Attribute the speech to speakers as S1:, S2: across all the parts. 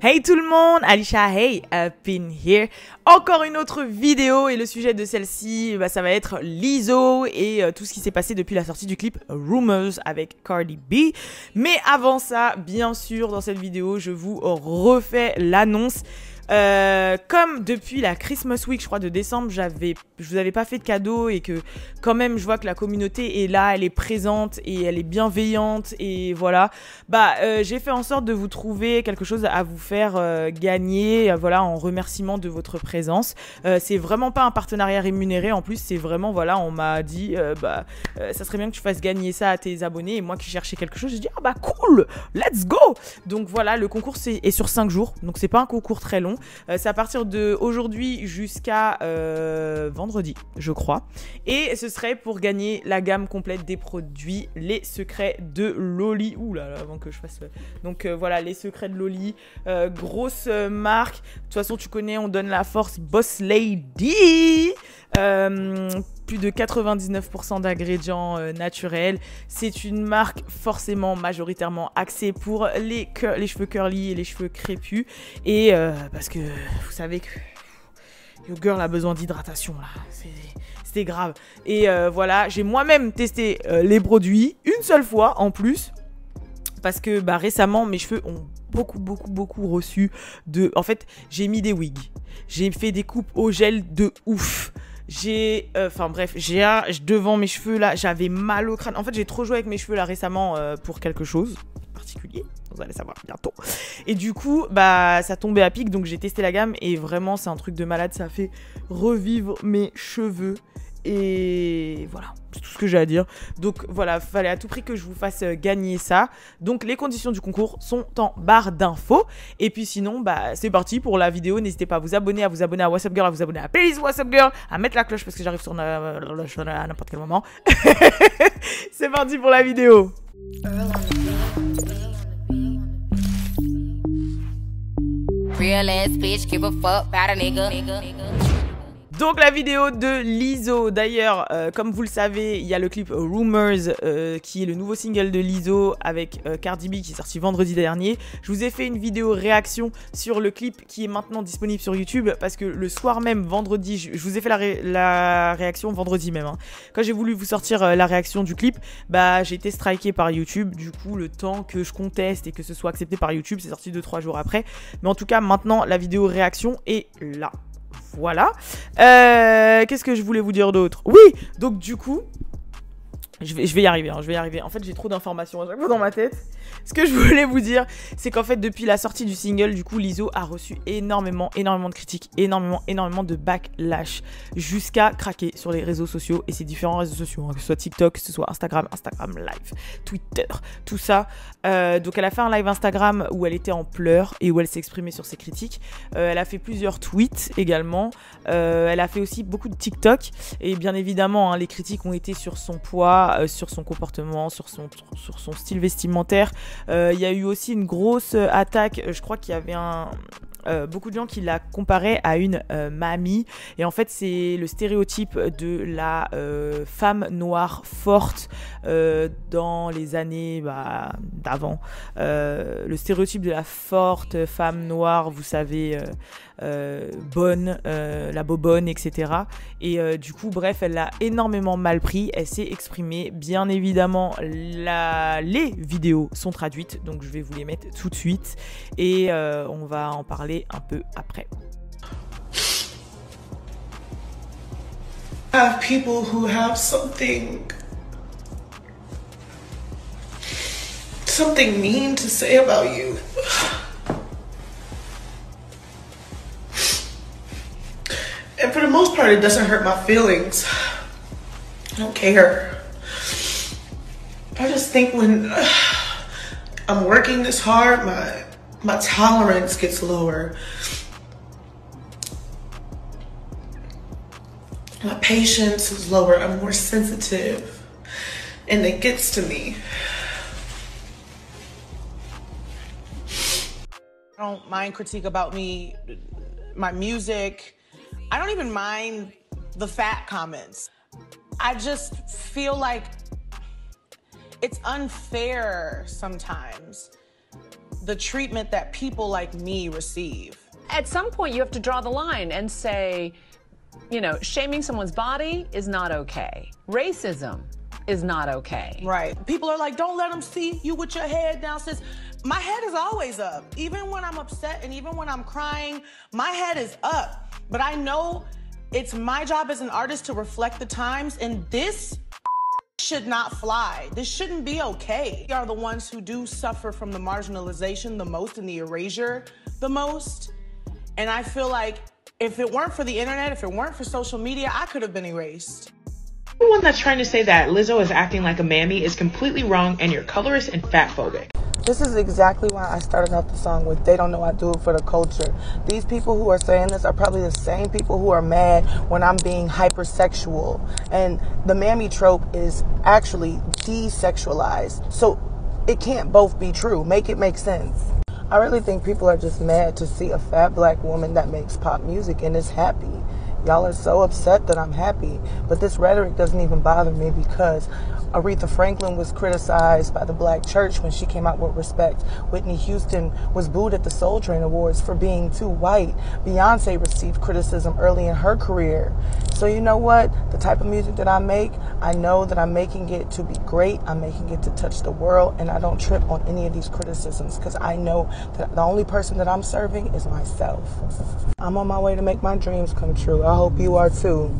S1: Hey tout le monde, Alisha, hey, up in here. Encore une autre vidéo et le sujet de celle-ci, ça va être Lizzo et tout ce qui s'est passé depuis la sortie du clip Rumors avec Cardi B. Mais avant ça, bien sûr, dans cette vidéo, je vous refais l'annonce. Comme depuis la Christmas Week, je crois, de décembre, je vous avais pas fait de cadeau et que quand même je vois que la communauté est là, elle est présente et elle est bienveillante et voilà. J'ai fait en sorte de vous trouver quelque chose à vous faire gagner, voilà, en remerciement de votre présence. C'est vraiment pas un partenariat rémunéré, en plus c'est vraiment, voilà, on m'a dit ça serait bien que tu fasses gagner ça à tes abonnés et moi qui cherchais quelque chose, j'ai dit cool, let's go. Donc voilà, le concours est sur 5 jours, donc c'est pas un concours très long. C'est à partir de aujourd'hui jusqu'à vendredi, je crois. Et ce serait pour gagner la gamme complète des produits, les secrets de Loli. Ouh là là, avant que je fasse... Donc voilà, les secrets de Loli. Grosse marque. De toute façon, tu connais, on donne la force Boss Lady. Plus de 99% d'ingrédients naturels. C'est une marque forcément majoritairement axée pour les cheveux curly et les cheveux crépus. Et parce que vous savez que your girl a besoin d'hydratation là. C'était grave. Et voilà, j'ai moi-même testé les produits une seule fois en plus. Parce que récemment, mes cheveux ont beaucoup reçu de... En fait, j'ai mis des wigs. J'ai fait des coupes au gel de ouf. Devant mes cheveux là, j'avais mal au crâne. En fait, j'ai trop joué avec mes cheveux là récemment pour quelque chose particulier. Vous allez savoir bientôt. Et du coup, ça tombait à pic. Donc, j'ai testé la gamme et vraiment, c'est un truc de malade. Ça fait revivre mes cheveux. Et voilà, c'est tout ce que j'ai à dire. Donc voilà, fallait à tout prix que je vous fasse gagner ça. Donc les conditions du concours sont en barre d'infos. Et puis sinon, c'est parti pour la vidéo. N'hésitez pas à vous abonner à What's Up Girl, à vous abonner à playlist What's Up Girl, à mettre la cloche parce que j'arrive sur à n'importe quel moment. C'est parti pour la vidéo.
S2: Real ass bitch, give a fuck about a nigga.
S1: Donc la vidéo de Lizzo, d'ailleurs, comme vous le savez, il y a le clip Rumors qui est le nouveau single de Lizzo avec Cardi B qui est sorti vendredi dernier. Je vous ai fait une vidéo réaction sur le clip qui est maintenant disponible sur YouTube parce que le soir même, vendredi, je vous ai fait la réaction vendredi même. Hein. Quand j'ai voulu vous sortir la réaction du clip, j'ai été striké par YouTube. Du coup, le temps que je conteste et que ce soit accepté par YouTube, c'est sorti 2-3 jours après. Mais en tout cas, maintenant, la vidéo réaction est là. Voilà. Qu'est-ce que je voulais vous dire d'autre? Oui, donc du coup, je vais y arriver, je vais y arriver. En fait, j'ai trop d'informations à chaque fois dans ma tête. Ce que je voulais vous dire, c'est qu'en fait, depuis la sortie du single, du coup, Lizzo a reçu énormément de critiques, énormément de backlash, jusqu'à craquer sur les réseaux sociaux et ses différents réseaux sociaux, que ce soit TikTok, que ce soit Instagram Live, Twitter, tout ça. Donc, elle a fait un live Instagram où elle était en pleurs et où elle s'est exprimée sur ses critiques. Elle a fait plusieurs tweets également. Elle a fait aussi beaucoup de TikTok et bien évidemment, les critiques ont été sur son poids, sur son comportement, sur son style vestimentaire. Il y a eu aussi une grosse attaque, je crois qu'il y avait beaucoup de gens qui la comparaient à une mamie et en fait c'est le stéréotype de la femme noire forte dans les années d'avant, le stéréotype de la forte femme noire, vous savez, bonne, la bobonne, etc. Et du coup, bref, elle l'a énormément mal pris, elle s'est exprimée. Bien évidemment, les vidéos sont traduites, donc je vais vous les mettre tout de suite et on va en parler un peu après.
S3: I have people who have something mean to say about you. And for the most part, it doesn't hurt my feelings. I don't care. I just think when I'm working this hard, my tolerance gets lower. My patience is lower. I'm more sensitive. And it gets to me. I don't mind critique about me, my music. I don't even mind the fat comments. I just feel like it's unfair sometimes the treatment that people like me receive.
S4: At some point, you have to draw the line and say, you know, shaming someone's body is not okay. Racism is not okay.
S3: Right. People are like, don't let them see you with your head down, sis. My head is always up. Even when I'm upset and even when I'm crying, my head is up. But I know it's my job as an artist to reflect the times, and this should not fly. This shouldn't be okay. We are the ones who do suffer from the marginalization the most and the erasure the most. And I feel like if it weren't for the internet, if it weren't for social media, I could have been erased.
S5: Everyone that's trying to say that Lizzo is acting like a mammy is completely wrong, and you're colorist and fat phobic.
S3: This is exactly why I started out the song with "They don't know I do it for the culture." These people who are saying this are probably the same people who are mad when I'm being hypersexual. And the mammy trope is actually desexualized. So it can't both be true. Make it make sense. I really think people are just mad to see a fat black woman that makes pop music and is happy. Y'all are so upset that I'm happy, but this rhetoric doesn't even bother me because Aretha Franklin was criticized by the black church when she came out with Respect. Whitney Houston was booed at the Soul Train Awards for being too white. Beyonce received criticism early in her career. So you know what? The type of music that I make, I know that I'm making it to be great. I'm making it to touch the world, and I don't trip on any of these criticisms because I know that the only person that I'm serving is myself. I'm on my way to make my dreams come true. I hope you are too.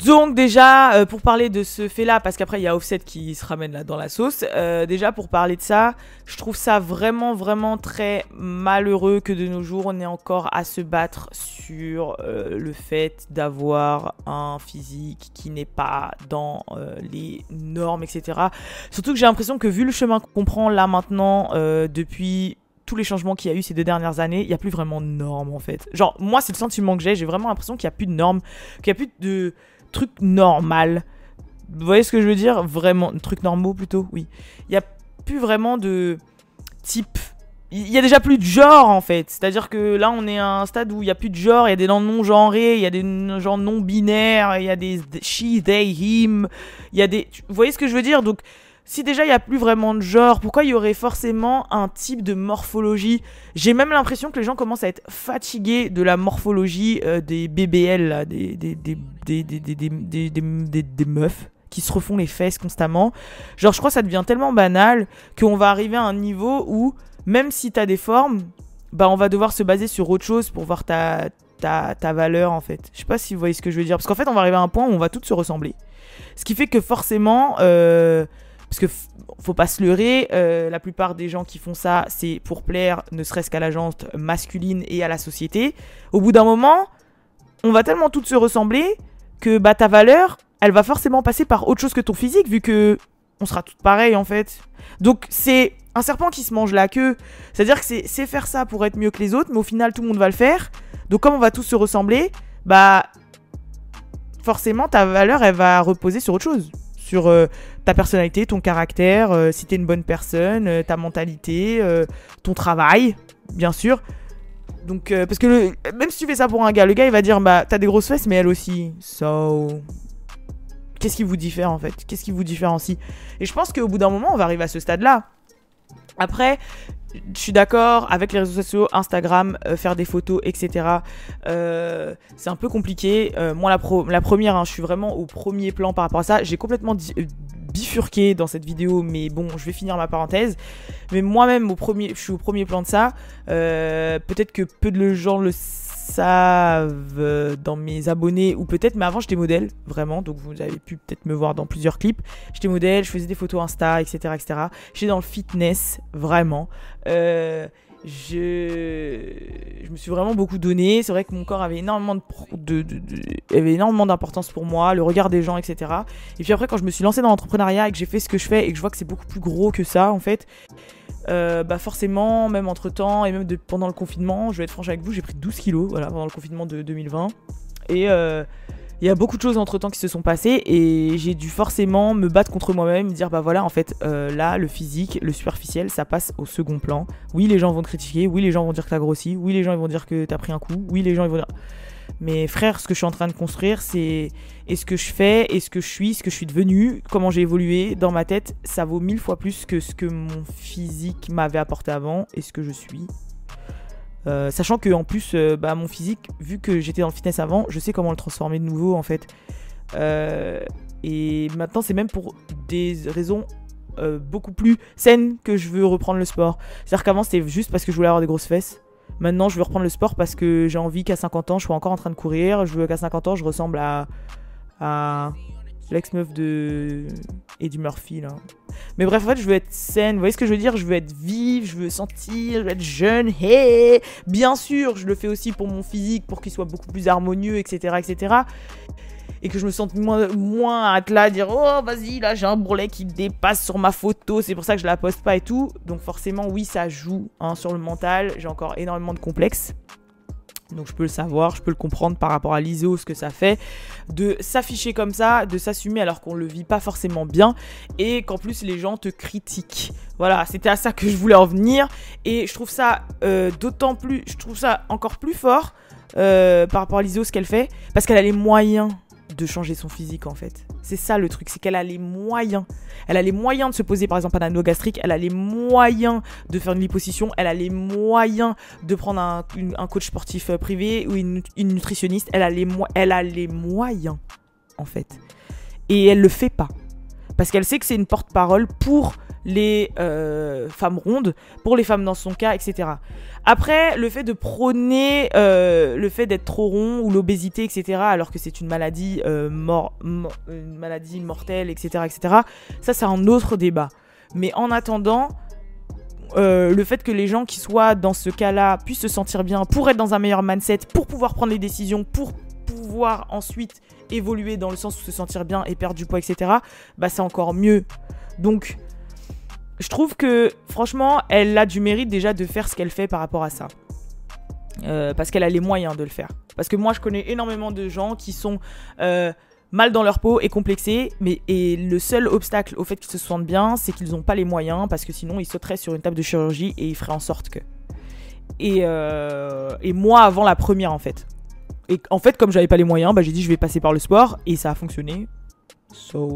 S1: Donc déjà, pour parler de ce fait-là, parce qu'après il y a Offset qui se ramène là dans la sauce, déjà pour parler de ça, je trouve ça vraiment très malheureux que de nos jours on ait encore à se battre sur le fait d'avoir un physique qui n'est pas dans les normes, etc. Surtout que j'ai l'impression que vu le chemin qu'on prend là maintenant, depuis tous les changements qu'il y a eu ces 2 dernières années, il n'y a plus vraiment de normes en fait. Genre moi c'est le sentiment que j'ai vraiment l'impression qu'il n'y a plus de normes, qu'il n'y a plus de trucs normal. Vous voyez ce que je veux dire? Vraiment, trucs normaux plutôt, oui. Il n'y a plus vraiment de type. Il y a déjà plus de genre en fait. C'est-à-dire que là on est à un stade où il n'y a plus de genre, il y a des noms non-genrés, il y a des gens non-binaires, il y a des she, they, him, il y a des. Vous voyez ce que je veux dire? Donc si déjà il n'y a plus vraiment de genre, pourquoi il y aurait forcément un type de morphologie? J'ai même l'impression que les gens commencent à être fatigués de la morphologie des BBL, là, des meufs qui se refont les fesses constamment. Genre je crois que ça devient tellement banal qu'on va arriver à un niveau où même si t'as des formes, bah on va devoir se baser sur autre chose pour voir ta valeur en fait. Je sais pas si vous voyez ce que je veux dire. Parce qu'en fait on va arriver à un point où on va toutes se ressembler. Ce qui fait que forcément... parce que faut pas se leurrer, la plupart des gens qui font ça, c'est pour plaire ne serait-ce qu'à la gente masculine et à la société. Au bout d'un moment, on va tellement toutes se ressembler que bah, ta valeur, elle va forcément passer par autre chose que ton physique, vu que on sera toutes pareilles en fait. Donc c'est un serpent qui se mange la queue. C'est-à-dire que c'est faire ça pour être mieux que les autres, mais au final tout le monde va le faire. Donc comme on va tous se ressembler, bah forcément ta valeur, elle va reposer sur autre chose. Sur ta personnalité, ton caractère, si t'es une bonne personne, ta mentalité, ton travail, bien sûr. Donc, parce que même si tu fais ça pour un gars, le gars il va dire bah t'as des grosses fesses, mais elle aussi. So, qu'est-ce qui vous diffère en fait? Qu'est-ce qui vous différencie? Et je pense qu'au bout d'un moment, on va arriver à ce stade-là. Après, je suis d'accord avec les réseaux sociaux, Instagram, faire des photos, etc. C'est un peu compliqué. Moi, la première, hein, je suis vraiment au premier plan par rapport à ça. J'ai complètement bifurqué dans cette vidéo, mais bon, je vais finir ma parenthèse. Mais moi-même, je suis au premier plan de ça. Peut-être que peu de gens le savent dans mes abonnés, ou peut-être, mais avant j'étais modèle, vraiment, donc vous avez pu peut-être me voir dans plusieurs clips. J'étais modèle, je faisais des photos Insta, etc. J'étais dans le fitness, vraiment. Je me suis vraiment beaucoup donné. C'est vrai que mon corps avait énormément avait énormément d'importance pour moi, le regard des gens, etc. Et puis après, quand je me suis lancée dans l'entrepreneuriat et que j'ai fait ce que je fais et que je vois que c'est beaucoup plus gros que ça, en fait, bah forcément, même entre temps et même pendant le confinement, je vais être franche avec vous, j'ai pris 12 kilos, voilà, pendant le confinement de 2020. Et il y a beaucoup de choses entre temps qui se sont passées et j'ai dû forcément me battre contre moi-même, me dire bah voilà, en fait là le physique, le superficiel, ça passe au second plan. Oui, les gens vont te critiquer, oui, les gens vont dire que t'as grossi, oui, les gens ils vont dire que t'as pris un coup, oui, les gens ils vont dire... Mais frère, ce que je suis en train de construire, c'est... Et ce que je fais, et ce que je suis devenue, comment j'ai évolué dans ma tête, ça vaut 1000 fois plus que ce que mon physique m'avait apporté avant et ce que je suis. Sachant que en plus, mon physique, vu que j'étais dans le fitness avant, je sais comment le transformer de nouveau en fait. Et maintenant, c'est même pour des raisons beaucoup plus saines que je veux reprendre le sport. C'est-à-dire qu'avant, c'était juste parce que je voulais avoir des grosses fesses. Maintenant, je veux reprendre le sport parce que j'ai envie qu'à 50 ans, je sois encore en train de courir. Je veux qu'à 50 ans, je ressemble à l'ex-meuf de Eddie Murphy, là. Mais bref, en fait, je veux être saine. Vous voyez ce que je veux dire? Je veux être vive, je veux sentir, je veux être jeune. Hey, bien sûr, je le fais aussi pour mon physique, pour qu'il soit beaucoup plus harmonieux, etc., etc. Et que je me sente moins à être là à dire « Oh, vas-y, là, j'ai un bourrelet qui dépasse sur ma photo. » C'est pour ça que je la poste pas et tout. Donc forcément, oui, ça joue sur le mental. J'ai encore énormément de complexes. Donc je peux le savoir, je peux le comprendre par rapport à l'ISO, ce que ça fait. De s'afficher comme ça, de s'assumer alors qu'on le vit pas forcément bien. Et qu'en plus, les gens te critiquent. Voilà, c'était à ça que je voulais en venir. Et je trouve ça d'autant plus... Je trouve ça encore plus fort par rapport à l'ISO, ce qu'elle fait. Parce qu'elle a les moyens de changer son physique en fait. C'est ça le truc, c'est qu'elle a les moyens. Elle a les moyens de se poser par exemple un anneau gastrique, elle a les moyens de faire une liposuction, elle a les moyens de prendre un coach sportif privé ou une nutritionniste, elle a les moyens en fait. Et elle le fait pas. Parce qu'elle sait que c'est une porte-parole pour les femmes rondes, pour les femmes dans son cas, etc. Après, le fait de prôner le fait d'être trop rond ou l'obésité, etc., alors que c'est une maladie, une maladie mortelle, etc., etc., ça, c'est un autre débat. Mais en attendant, le fait que les gens qui soient dans ce cas-là puissent se sentir bien, pour être dans un meilleur mindset, pour pouvoir prendre les décisions, pour pouvoir ensuite évoluer dans le sens où se sentir bien et perdre du poids, etc., bah, c'est encore mieux. Donc... je trouve que, franchement, elle a du mérite déjà de faire ce qu'elle fait par rapport à ça. Parce qu'elle a les moyens de le faire. Parce que moi, je connais énormément de gens qui sont mal dans leur peau et complexés. Et le seul obstacle au fait qu'ils se sentent bien, c'est qu'ils n'ont pas les moyens. Parce que sinon, ils sauteraient sur une table de chirurgie et ils feraient en sorte que... Et moi, avant la première, en fait. Et en fait, comme j'avais pas les moyens, bah, j'ai dit je vais passer par le sport. Et ça a fonctionné.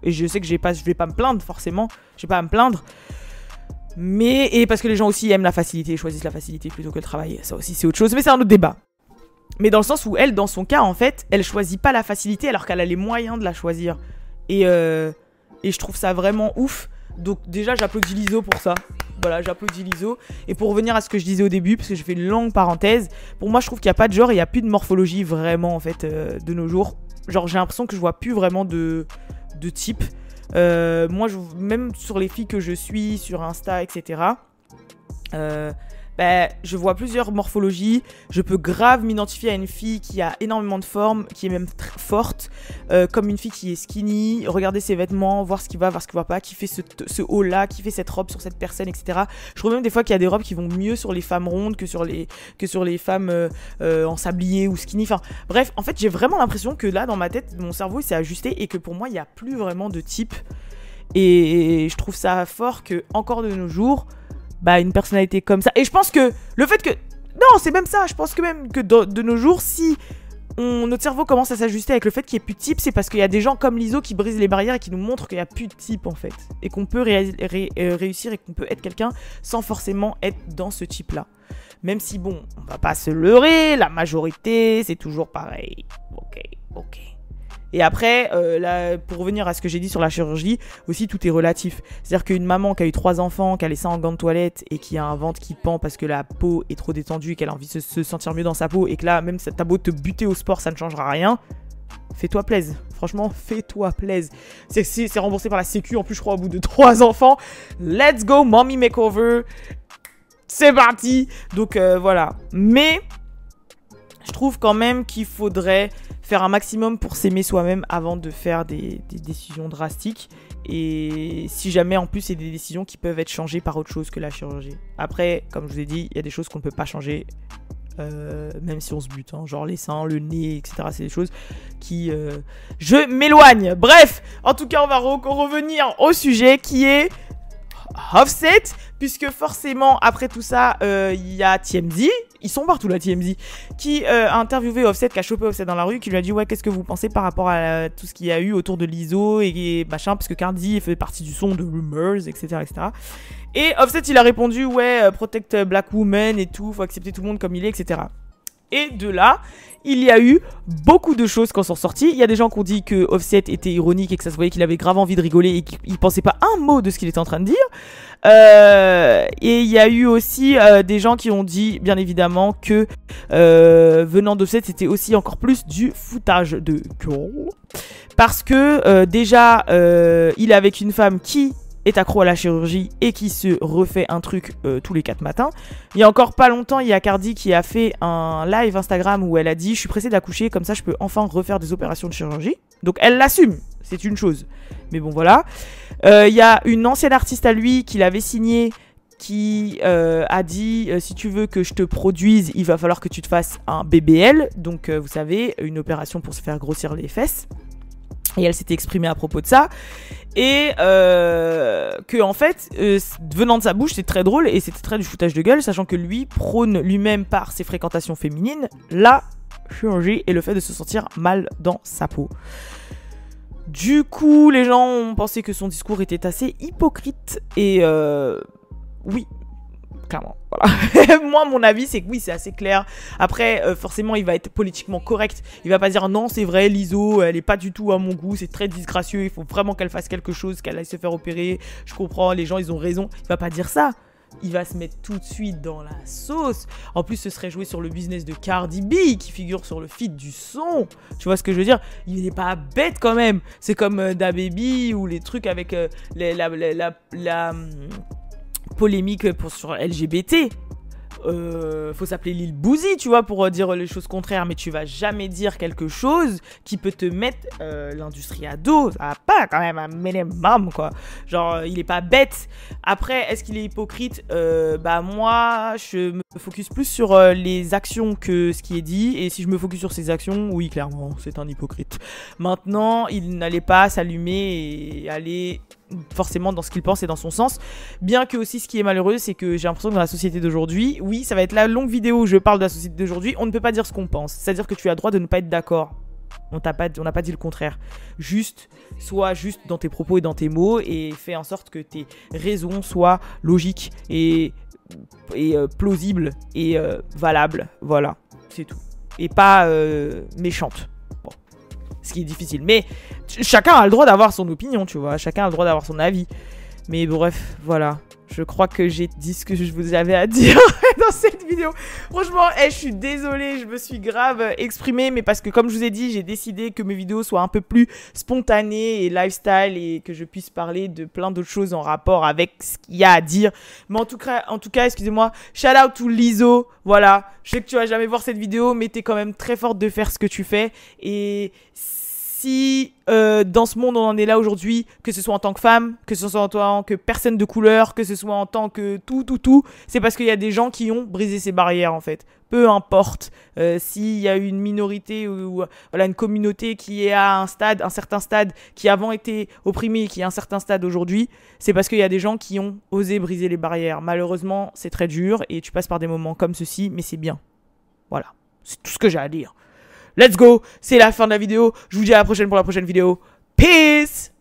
S1: Et je sais que je vais pas me plaindre, forcément. Je vais pas à me plaindre. Et parce que les gens aussi aiment la facilité, choisissent la facilité plutôt que le travail. Ça aussi, c'est autre chose, mais c'est un autre débat. Mais dans le sens où elle, dans son cas, en fait, elle choisit pas la facilité alors qu'elle a les moyens de la choisir. Et je trouve ça vraiment ouf. Donc déjà, j'applaudis l'ISO pour ça. Voilà, j'applaudis l'ISO. Et pour revenir à ce que je disais au début, parce que j'ai fait une longue parenthèse, pour moi, je trouve qu'il n'y a pas de genre, il n'y a plus de morphologie vraiment, en fait, de nos jours. Genre, j'ai l'impression que je vois plus vraiment de type. Moi, même sur les filles que je suis sur Insta, etc., je vois plusieurs morphologies. Je peux grave m'identifier à une fille qui a énormément de forme, qui est même très forte, comme une fille qui est skinny, regarder ses vêtements, voir ce qui va, voir ce qui va pas, qui fait ce haut-là, qui fait cette robe sur cette personne, etc. Je trouve même des fois qu'il y a des robes qui vont mieux sur les femmes rondes que sur les femmes en sablier ou skinny. Enfin, bref, en fait, j'ai vraiment l'impression que là, dans ma tête, mon cerveau il s'est ajusté et que pour moi, il n'y a plus vraiment de type. Et je trouve ça fort que, encore de nos jours, une personnalité comme ça. Et je pense que le fait que... Non, c'est même ça. Je pense que même que de nos jours, si notre cerveau commence à s'ajuster avec le fait qu'il n'y ait plus de type, c'est parce qu'il y a des gens comme l'ISO qui brisent les barrières et qui nous montrent qu'il n'y a plus de type, en fait. Et qu'on peut réussir et qu'on peut être quelqu'un sans forcément être dans ce type-là. Même si, bon, on va pas se leurrer, la majorité, c'est toujours pareil. Ok. Et après, là, pour revenir à ce que j'ai dit sur la chirurgie, aussi tout est relatif. C'est-à-dire qu'une maman qui a eu 3 enfants, qui a les seins en gants de toilette et qui a un ventre qui pend parce que la peau est trop détendue et qu'elle a envie de se sentir mieux dans sa peau et que là, même si t'as beau te buter au sport, ça ne changera rien. Fais-toi plaisir. Franchement, fais-toi plaisir. C'est remboursé par la Sécu, en plus, je crois, au bout de 3 enfants. Let's go, mommy makeover. C'est parti. Donc, voilà. Mais... je trouve quand même qu'il faudrait faire un maximum pour s'aimer soi-même avant de faire des décisions drastiques. Et si jamais, en plus, c'est des décisions qui peuvent être changées par autre chose que la chirurgie. Après, comme je vous ai dit, il y a des choses qu'on ne peut pas changer, même si on se bute. Hein, genre les seins, le nez, etc. C'est des choses qui... je m'éloigne. Bref, en tout cas, on va revenir au sujet qui est... Offset, puisque forcément, après tout ça, il y a TMZ, ils sont partout là, TMZ, qui a interviewé Offset, qui a chopé Offset dans la rue, qui lui a dit, ouais, qu'est-ce que vous pensez par rapport à tout ce qu'il y a eu autour de Lizzo et machin, parce que Cardi fait partie du son de Rumors, etc., etc. Et Offset, il a répondu, ouais, protect black women et tout, faut accepter tout le monde comme il est, etc. Et de là, il y a eu beaucoup de choses qui sont sorties. Il y a des gens qui ont dit que Offset était ironique et que ça se voyait qu'il avait grave envie de rigoler et qu'il pensait pas un mot de ce qu'il était en train de dire. Et il y a eu aussi des gens qui ont dit, bien évidemment, que venant d'Offset, c'était aussi encore plus du foutage de gueule. Parce que déjà, il est avec une femme qui est accro à la chirurgie et qui se refait un truc tous les 4 matins. Il y a encore pas longtemps, il y a Cardi qui a fait un live Instagram où elle a dit « Je suis pressée d'accoucher, comme ça je peux enfin refaire des opérations de chirurgie. » Donc elle l'assume, c'est une chose. Mais bon voilà. Il y a une ancienne artiste à lui qui l'avait signé qui a dit si tu veux que je te produise, il va falloir que tu te fasses un BBL. Donc vous savez, une opération pour se faire grossir les fesses. Et elle s'était exprimée à propos de ça. Et que en fait, venant de sa bouche, c'est très drôle et c'était très du foutage de gueule, sachant que lui prône lui-même par ses fréquentations féminines la chirurgie et le fait de se sentir mal dans sa peau. Du coup, les gens ont pensé que son discours était assez hypocrite et oui, clairement, voilà. Moi, mon avis, c'est que oui, c'est assez clair. Après, forcément, il va être politiquement correct. Il va pas dire non, c'est vrai, Lizzo, elle est pas du tout à mon goût, c'est très disgracieux, il faut vraiment qu'elle fasse quelque chose, qu'elle aille se faire opérer. Je comprends, les gens, ils ont raison. Il va pas dire ça. Il va se mettre tout de suite dans la sauce. En plus, ce serait joué sur le business de Cardi B, qui figure sur le feed du son. Tu vois ce que je veux dire? Il n'est pas bête quand même. C'est comme DaBaby ou les trucs avec la polémique sur LGBT. Faut s'appeler Lil Boozy, tu vois, pour dire les choses contraires, mais tu vas jamais dire quelque chose qui peut te mettre l'industrie à dos. Ça va pas quand même un minimum, quoi. Genre, il est pas bête. Après, est-ce qu'il est hypocrite? Bah moi, je me focus plus sur les actions que ce qui est dit, et si je me focus sur ses actions, oui, clairement, c'est un hypocrite. Maintenant, il n'allait pas s'allumer et aller forcément dans ce qu'il pense et dans son sens, bien que aussi ce qui est malheureux, c'est que j'ai l'impression que dans la société d'aujourd'hui, oui, ça va être la longue vidéo où je parle de la société d'aujourd'hui, on ne peut pas dire ce qu'on pense, c'est-à-dire que tu as le droit de ne pas être d'accord. On n'a pas dit le contraire. Juste, sois juste dans tes propos et dans tes mots et fais en sorte que tes raisons soient logiques et plausibles et valables. Voilà, c'est tout. Et pas méchantes. Bon, ce qui est difficile. Mais chacun a le droit d'avoir son opinion, tu vois. Chacun a le droit d'avoir son avis. Mais bref, voilà. Je crois que j'ai dit ce que je vous avais à dire dans cette vidéo. Franchement, je suis désolée, je me suis grave exprimée, mais parce que comme je vous ai dit, j'ai décidé que mes vidéos soient un peu plus spontanées et lifestyle et que je puisse parler de plein d'autres choses en rapport avec ce qu'il y a à dire. Mais en tout cas, excusez-moi, shout out to Lizzo. Voilà, je sais que tu vas jamais voir cette vidéo, mais t'es quand même très forte de faire ce que tu fais. Et si dans ce monde on en est là aujourd'hui, que ce soit en tant que femme, que ce soit en tant que personne de couleur, que ce soit en tant que tout, c'est parce qu'il y a des gens qui ont brisé ces barrières en fait. Peu importe s'il y a une minorité ou voilà, une communauté qui est à un certain stade, qui avant était opprimée, qui est à un certain stade aujourd'hui, c'est parce qu'il y a des gens qui ont osé briser les barrières. Malheureusement, c'est très dur et tu passes par des moments comme ceci, mais c'est bien. Voilà, c'est tout ce que j'ai à dire. Let's go, c'est la fin de la vidéo. Je vous dis à la prochaine pour la prochaine vidéo. Peace!